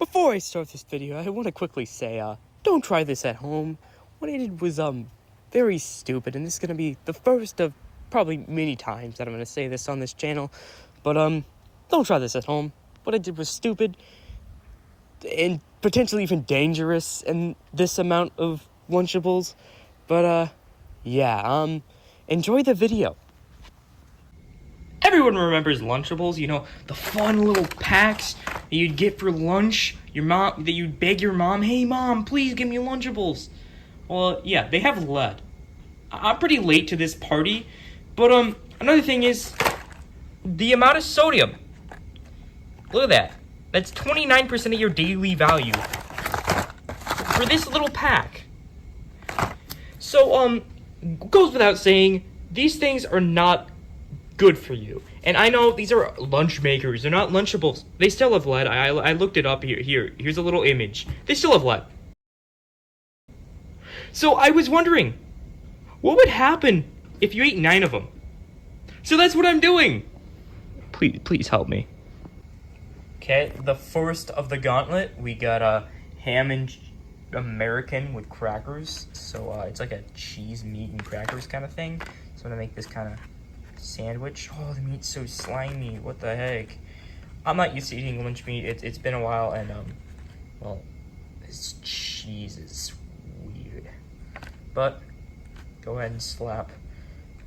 Before I start this video, I want to quickly say, don't try this at home. What I did was, very stupid, and this is going to be the first of probably many times that I'm going to say this on this channel. But, don't try this at home. What I did was stupid and potentially even dangerous in this amount of Lunchables. But, yeah, enjoy the video. Everyone remembers Lunchables, you know, the fun little packs that you'd get for lunch. That you'd beg your mom, hey mom, please give me Lunchables. Well, yeah, they have lead. I'm pretty late to this party, but another thing is the amount of sodium. Look at that. That's 29% of your daily value for this little pack. So, goes without saying, these things are not good for you. And I know these are lunch makers. They're not Lunchables. They still have lead. I looked it up here. Here's a little image. They still have lead. So I was wondering, what would happen if you ate 9 of them? So that's what I'm doing. Please help me. Okay, the first of the gauntlet, we got a ham and American with crackers. So it's like a cheese, meat, and crackers kind of thing. So I'm gonna make this kind of sandwich. Oh, the meat's so slimy. What the heck? I'm not used to eating lunch meat. It's been a while, and well, this cheese is weird. But go ahead and slap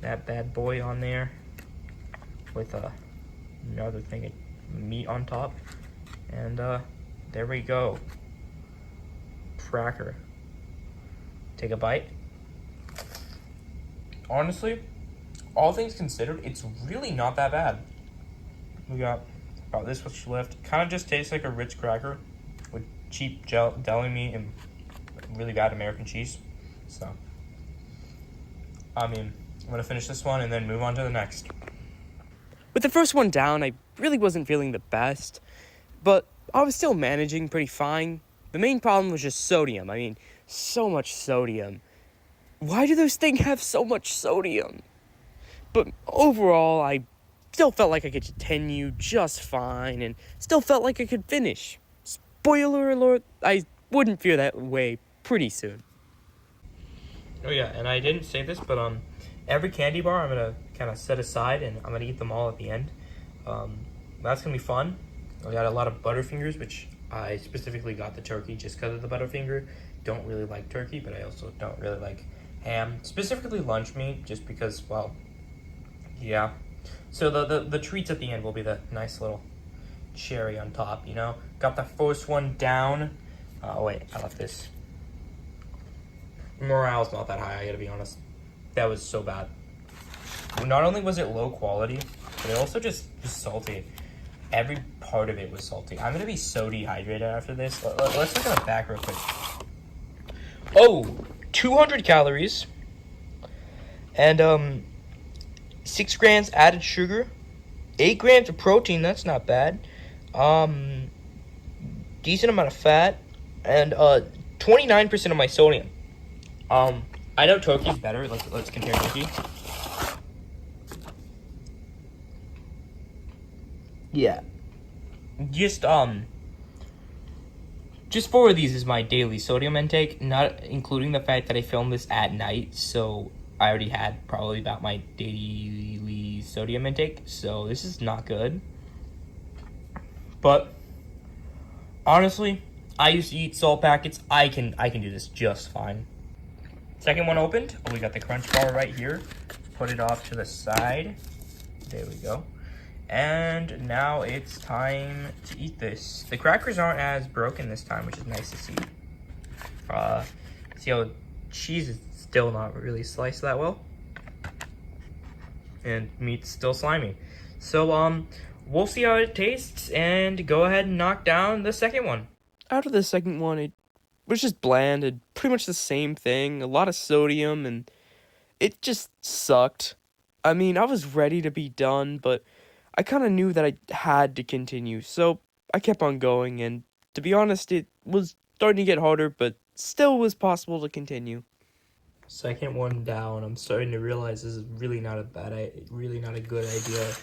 that bad boy on there with another thing of meat on top, and there we go. Cracker. Take a bite. Honestly, all things considered, it's really not that bad. We got about this much left. Kind of just tastes like a Ritz cracker with cheap deli meat and really bad American cheese. So, I mean, I'm gonna finish this one and then move on to the next. With the first one down, I really wasn't feeling the best, but I was still managing pretty fine. The main problem was just sodium. I mean, so much sodium. Why do those things have so much sodium? But overall, I still felt like I could continue just fine and still felt like I could finish. Spoiler alert, I wouldn't feel that way pretty soon. Oh yeah, and I didn't say this, but every candy bar I'm gonna kind of set aside and I'm gonna eat them all at the end. That's gonna be fun. I got a lot of Butterfingers, which I specifically got the turkey just because of the Butterfinger. Don't really like turkey, but I also don't really like ham. Specifically lunch meat, just because, well, yeah. So the treats at the end will be the nice little cherry on top, you know? Got the first one down. Oh wait, I left this. Morale's not that high, I gotta be honest. That was so bad. Not only was it low quality, but it also just was salty. Every part of it was salty. I'm gonna be so dehydrated after this. Let's look at the back real quick. Oh, 200 calories. And 6 grams added sugar. 8 grams of protein, that's not bad. Decent amount of fat. And 29% of my sodium. I know turkey's better. Let's compare turkey. Yeah. Just 4 of these is my daily sodium intake, not including the fact that I filmed this at night, so I already had probably about my daily sodium intake, so this is not good. But honestly, I used to eat salt packets. I can do this just fine. Second one opened. Oh, we got the crunch bar right here. Put it off to the side. There we go. And now it's time to eat this. The crackers aren't as broken this time, which is nice to see. See how cheese is still not really sliced that well. And meat's still slimy. So, we'll see how it tastes and go ahead and knock down the second one. After the second one, it was just bland and pretty much the same thing. A lot of sodium, and it just sucked. I mean, I was ready to be done, but I kind of knew that I had to continue, so I kept on going, and to be honest, it was starting to get harder, but still was possible to continue. Second one down. I'm starting to realize this is really not a good idea.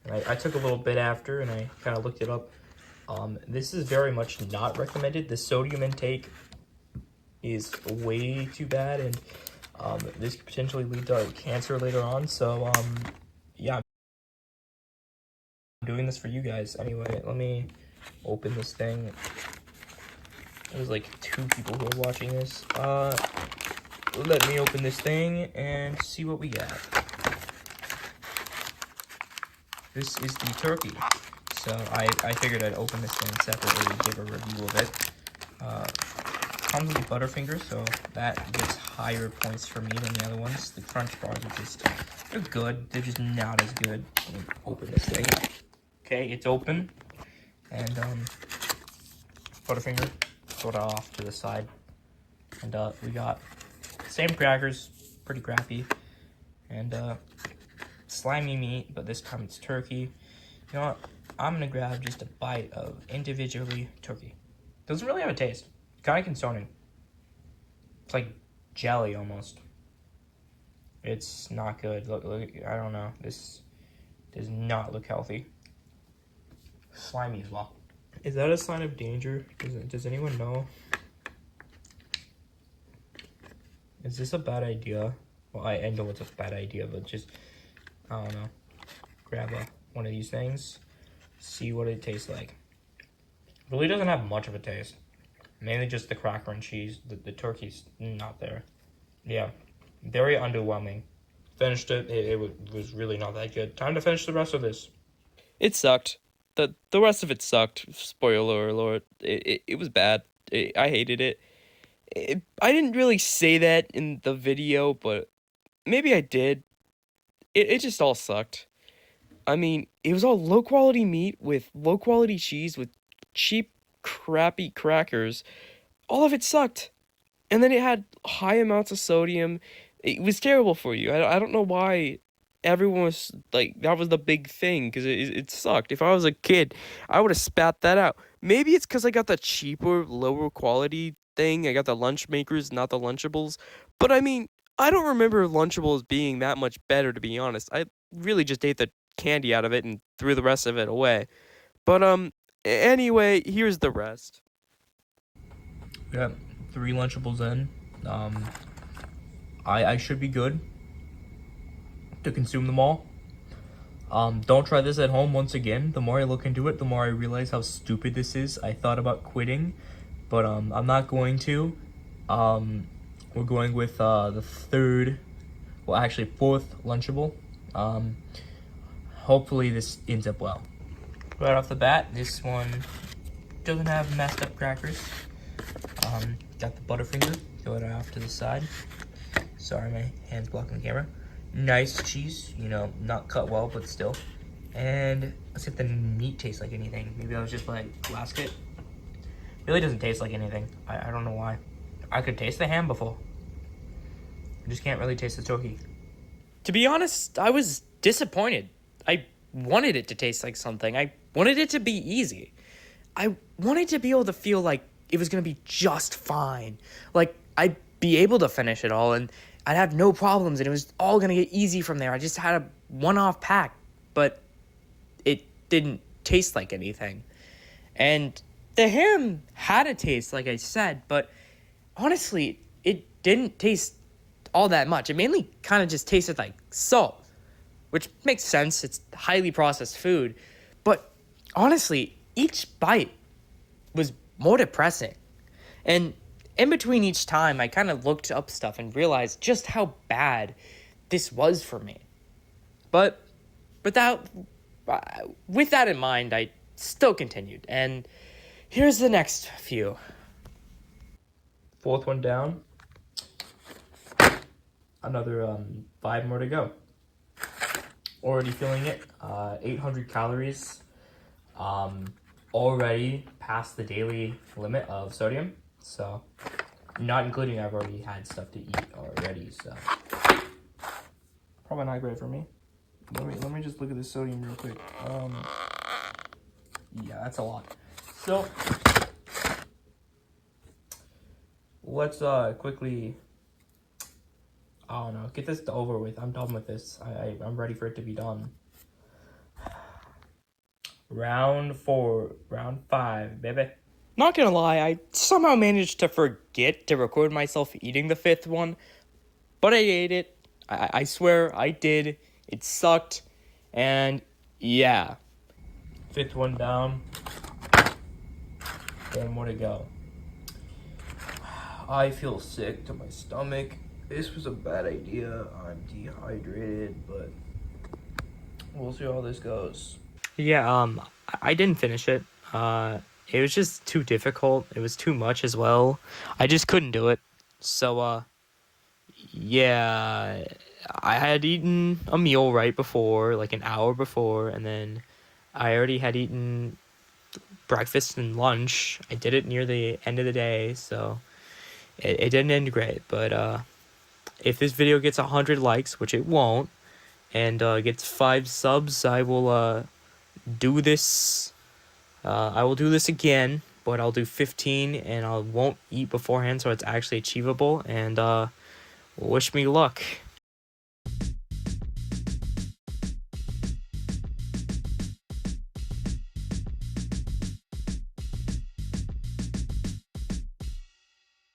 And I took a little bit after, and I kind of looked it up. This is very much not recommended. The sodium intake is way too bad, and this could potentially lead to cancer later on. So, yeah, I'm doing this for you guys. Anyway, let me open this thing. There's like 2 people who are watching this. Let me open this thing and see what we got. This is the turkey. So I figured I'd open this thing separately and give a review of it. Comes with Butterfinger, so that gets higher points for me than the other ones. The Crunch Bars are just, they're good. They're just not as good. Let me open this thing. Okay, it's open. And Butterfinger sort of off to the side. And we got same crackers, pretty crappy. And slimy meat, but this time it's turkey. You know what? I'm gonna grab just a bite of individually turkey. Doesn't really have a taste. Kind of concerning. It's like jelly almost. It's not good. Look, I don't know. This does not look healthy. Slimy as well. Is that a sign of danger? Does anyone know? Is this a bad idea? Well, I know it's a bad idea, but just, I don't know. Grab one of these things. See what it tastes like. It really doesn't have much of a taste. Mainly just the cracker and cheese. The turkey's not there. Yeah, very underwhelming. Finished it. It was really not that good. Time to finish the rest of this. It sucked. The rest of it sucked. Spoiler alert. It was bad. I hated it. I didn't really say that in the video, but maybe I did. It just all sucked. I mean, it was all low quality meat with low quality cheese with cheap, crappy crackers. All of it sucked. And then it had high amounts of sodium. It was terrible for you. I don't know why everyone was like, that was the big thing, because it sucked. If I was a kid, I would have spat that out. Maybe it's because I got the cheaper, lower quality thing. I got the lunch makers, not the Lunchables. But I mean, I don't remember Lunchables being that much better, to be honest. I really just ate the candy out of it and threw the rest of it away. But anyway, here's the rest. We got 3 Lunchables in. I should be good to consume them all. Don't try this at home once again. The more I look into it, the more I realize how stupid this is. I thought about quitting, but I'm not going to. We're going with the 3rd, well actually 4th Lunchable. Hopefully this ends up well. Right off the bat, this one doesn't have messed up crackers. Got the Butterfinger, throw it off to the side. Sorry, my hand's blocking the camera. Nice cheese, you know, not cut well, but still. And let's see if the meat tastes like anything. Maybe I was just like, glassed it. Really doesn't taste like anything. I don't know why. I could taste the ham before. I just can't really taste the turkey. To be honest, I was disappointed. I wanted it to taste like something. I wanted it to be easy. I wanted to be able to feel like it was going to be just fine. Like, I'd be able to finish it all, and I'd have no problems, and it was all going to get easy from there. I just had a one-off pack, but it didn't taste like anything. And the ham had a taste, like I said, but honestly, it didn't taste all that much. It mainly kind of just tasted like salt, which makes sense. It's highly processed food. But honestly, each bite was more depressing. And in between each time, I kind of looked up stuff and realized just how bad this was for me. But with that in mind, I still continued. And here's the next few. 4th one down. Another 5 more to go. Already feeling it. 800 calories. Already past the daily limit of sodium. So, not including I've already had stuff to eat already. So, probably not great for me. Let me just look at the sodium real quick. Yeah, that's a lot. So, let's quickly, I don't know, get this over with. I'm done with this. I'm ready for it to be done. Round 4, round 5, baby. Not gonna lie, I somehow managed to forget to record myself eating the fifth one, but I ate it. I swear I did. It sucked, and yeah. Fifth one down. One more to go. I feel sick to my stomach. This was a bad idea. I'm dehydrated, but we'll see how this goes. Yeah, I didn't finish it. It was just too difficult. It was too much as well. I just couldn't do it. So, yeah, I had eaten a meal right before, like an hour before, and then I already had eaten breakfast and lunch. I did it near the end of the day, so it didn't end great. But, if this video gets 100 likes, which it won't, and, gets 5 subs, I will, do this. I will do this again, but I'll do 15, and I won't eat beforehand, so it's actually achievable. And wish me luck.